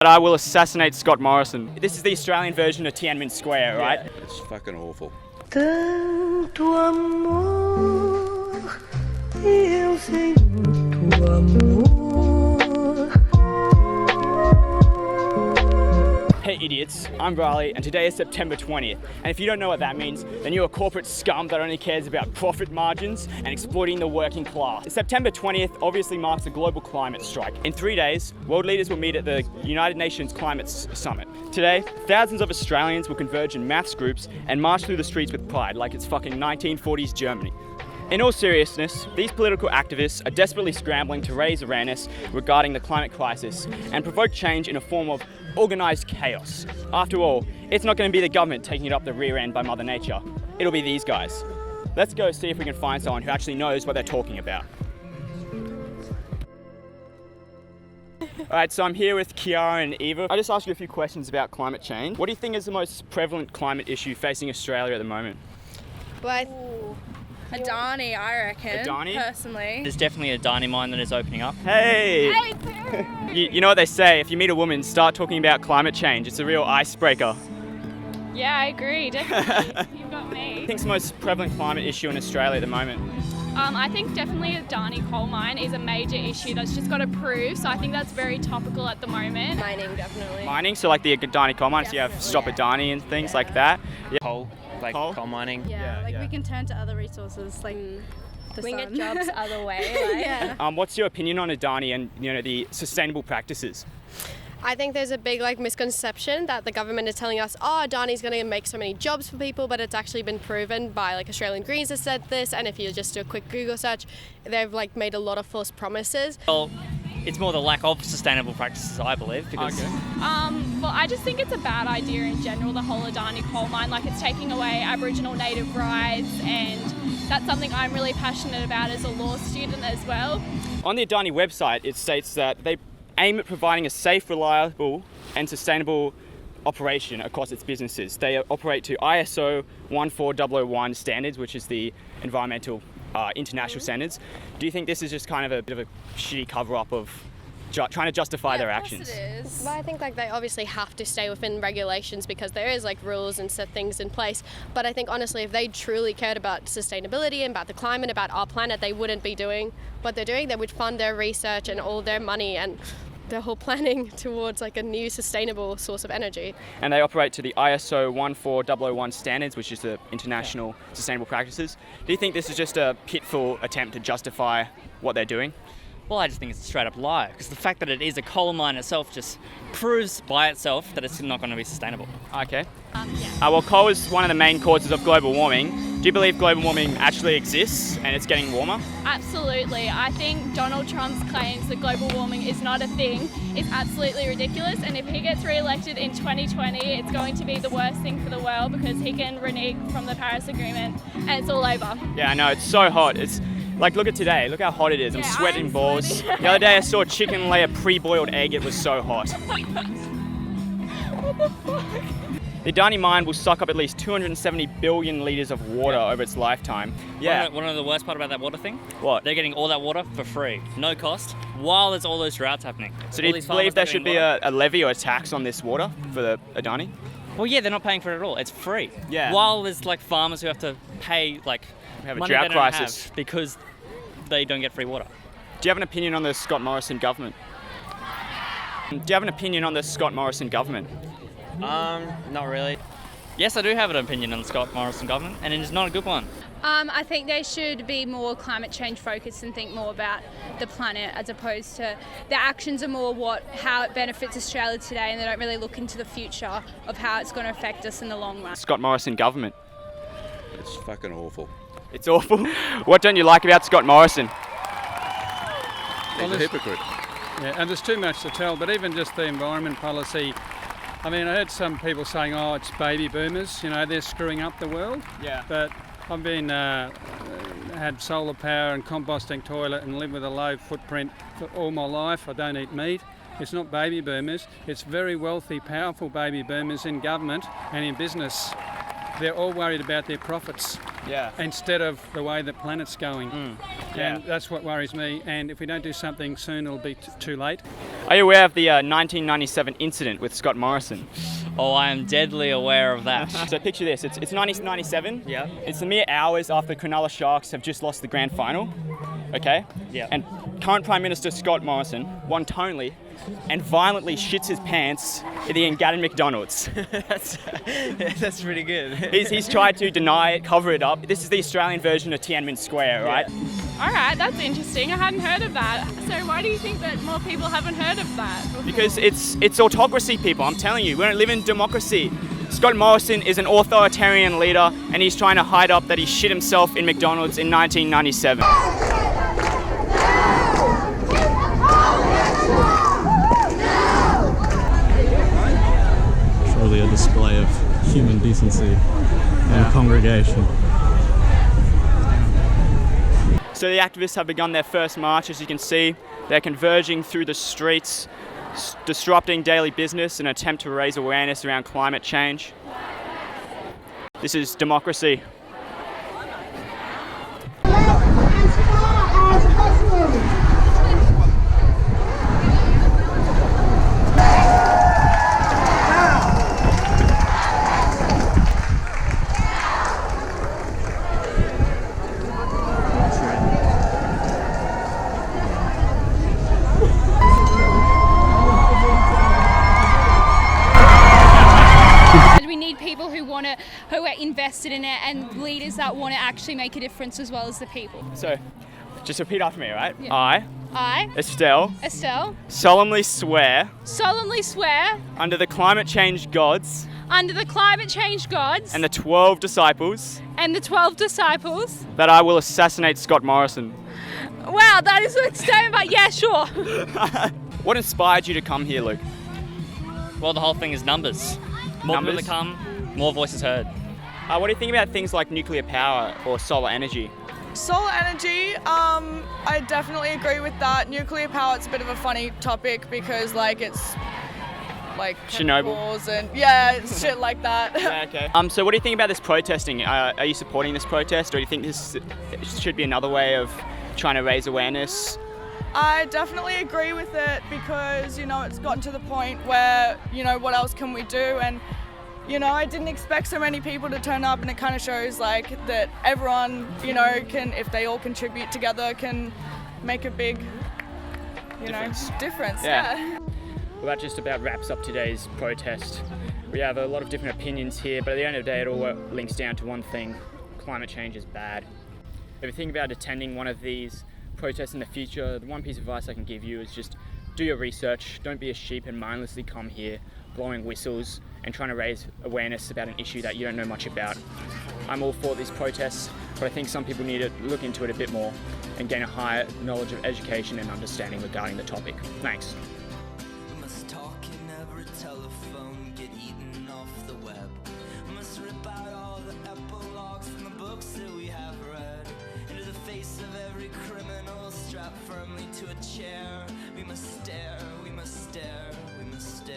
But I will assassinate Scott Morrison. This is the Australian version of Tiananmen Square, right? Yeah. It's fucking awful. Tanto amor, eu sei muito amor. Hey idiots, I'm Riley and today is September 20th. And if you don't know what that means, then you're a corporate scum that only cares about profit margins and exploiting the working class. September 20th obviously marks a global climate strike. In 3 days, world leaders will meet at the United Nations Climate Summit. Today, thousands of Australians will converge in maths groups and march through the streets with pride like it's fucking 1940s Germany. In all seriousness, these political activists are desperately scrambling to raise awareness regarding the climate crisis and provoke change in a form of organised chaos. After all, it's not going to be the government taking it up the rear end by Mother Nature. It'll be these guys. Let's go see if we can find someone who actually knows what they're talking about. Alright, so I'm here with Kiara and Eva. I'll just ask you a few questions about climate change. What do you think is the most prevalent climate issue facing Australia at the moment? Adani, I reckon. Adani? Personally. There's definitely a Adani mine that is opening up. Hey! You know what they say, if you meet a woman, start talking about climate change. It's a real icebreaker. Yeah, I agree, definitely. You've got me. I think it's the most prevalent climate issue in Australia at the moment. I think definitely Adani coal mine is a major issue that's just got approved, so I think that's very topical at the moment. Mining, definitely. Mining, so like the Adani coal mine, so you have Stop Adani and things like that. Yeah. Coal mining. Yeah, we can turn to other resources like the We sun. can get jobs other way, like. Yeah. What's your opinion on Adani and the sustainable practices? I think there's a big misconception that the government is telling us, oh, Adani's going to make so many jobs for people, but it's actually been proven by Australian Greens has said this, and if you just do a quick Google search, they've made a lot of false promises. Well, it's more the lack of sustainable practices, I believe, because Well, I just think it's a bad idea in general, the whole Adani coal mine. It's taking away Aboriginal native rights, and that's something I'm really passionate about as a law student as well. On the Adani website, it states that they aim at providing a safe, reliable and sustainable operation across its businesses. They operate to ISO 14001 standards, which is the environmental international standards. Do you think this is just kind of a bit of a shitty cover-up of trying to justify their actions? It is. But I think they obviously have to stay within regulations because there is rules and set things in place. But I think honestly, if they truly cared about sustainability and about the climate, about our planet, they wouldn't be doing what they're doing. They would fund their research and all their money and their whole planning towards a new sustainable source of energy. And they operate to the ISO 14001 standards, which is the international sustainable practices. Do you think this is just a pitiful attempt to justify what they're doing? well, I just think it's a straight up lie, because the fact that it is a coal mine itself just proves by itself that it's not going to be sustainable. Okay. Yeah. Well, coal is one of the main causes of global warming. Do you believe global warming actually exists and it's getting warmer? Absolutely. I think Donald Trump's claims that global warming is not a thing is absolutely ridiculous, and if he gets re-elected in 2020, it's going to be the worst thing for the world because he can renege from the Paris Agreement and it's all over. Yeah, I know, it's so hot. It's like, look at today, look how hot it is. I'm sweating I'm balls. sweating. The other day I saw a chicken lay a pre-boiled egg, it was so hot. What the fuck? The Adani mine will suck up at least 270 billion litres of water over its lifetime. Yeah. One of the worst part about that water thing? What? They're getting all that water for free, no cost, while there's all those droughts happening. So do you believe there should be a levy or a tax on this water for the Adani? Well, yeah, they're not paying for it at all. It's free. Yeah. While there's like farmers who have to pay like We have a money drought they don't crisis. have because they don't get free water. Do you have an opinion on the Scott Morrison government? Do you have an opinion on the Scott Morrison government? Not really. Yes, I do have an opinion on the Scott Morrison government, and it is not a good one. I think they should be more climate change focused and think more about the planet as opposed to their actions are more how it benefits Australia today, and they don't really look into the future of how it's going to affect us in the long run. Scott Morrison government. It's fucking awful. It's awful. What don't you like about Scott Morrison? He's a hypocrite. Yeah, and there's too much to tell, but even just the environment policy, I mean, I heard some people saying, oh, it's baby boomers, they're screwing up the world. Yeah. But I've been, had solar power and composting toilet and live with a low footprint for all my life. I don't eat meat. It's not baby boomers, it's very wealthy, powerful baby boomers in government and in business. They're all worried about their profits. Yeah. Instead of the way the planet's going. Yeah. And that's what worries me, and if we don't do something soon it'll be too late. Are you aware of the 1997 incident with Scott Morrison? Oh, I am deadly aware of that. So picture this, it's 1997. Yeah. It's the mere hours after the Cronulla Sharks have just lost the grand final. Okay? Yeah. And current Prime Minister Scott Morrison won tonally and violently shits his pants at the Engadin McDonald's. That's pretty good. He's tried to deny it, cover it up. This is the Australian version of Tiananmen Square, right? All right, that's interesting. I hadn't heard of that. So why do you think that more people haven't heard of that before? Because it's autocracy, people. I'm telling you, we don't live in democracy. Scott Morrison is an authoritarian leader, and he's trying to hide up that he shit himself in McDonald's in 1997. Truly a display of human decency and congregation. So the activists have begun their first march. As you can see, they're converging through the streets, disrupting daily business in an attempt to raise awareness around climate change. This is democracy. We need people who are invested in it, and leaders that want to actually make a difference as well as the people. So, just repeat after me, right? Yeah. I, Estelle, solemnly swear solemnly swear under the climate change gods under the climate change gods and the 12 disciples and the 12 disciples. that I will assassinate Scott Morrison. Wow, that is a statement, but yeah, sure. What inspired you to come here, Luke? Well, the whole thing is numbers. More people Numbers? that come, more voices heard. What do you think about things like nuclear power or solar energy? Solar energy, I definitely agree with that. Nuclear power, it's a bit of a funny topic because it's like Chernobyl. chemicals and it's shit like that. Yeah, okay. So what do you think about this protesting? Are you supporting this protest, or do you think this should be another way of trying to raise awareness? I definitely agree with it because, it's gotten to the point where, what else can we do? And, I didn't expect so many people to turn up, and it kind of shows that everyone, can, if they all contribute together, can make a big, difference. Yeah. Well, that just about wraps up today's protest. We have a lot of different opinions here, but at the end of the day, it all links down to one thing: climate change is bad. If you think about attending one of these protests in the future, the one piece of advice I can give you is just do your research. Don't be a sheep and mindlessly come here blowing whistles and trying to raise awareness about an issue that you don't know much about. I'm all for these protests, but I think some people need to look into it a bit more and gain a higher knowledge of education and understanding regarding the topic. Thanks. We must talk in every telephone, get eaten off the web. We must rip out all the epilogues from the books that we have read. Into the face of every criminal strapped firmly to a chair. We must stare, we must stare, we must stare.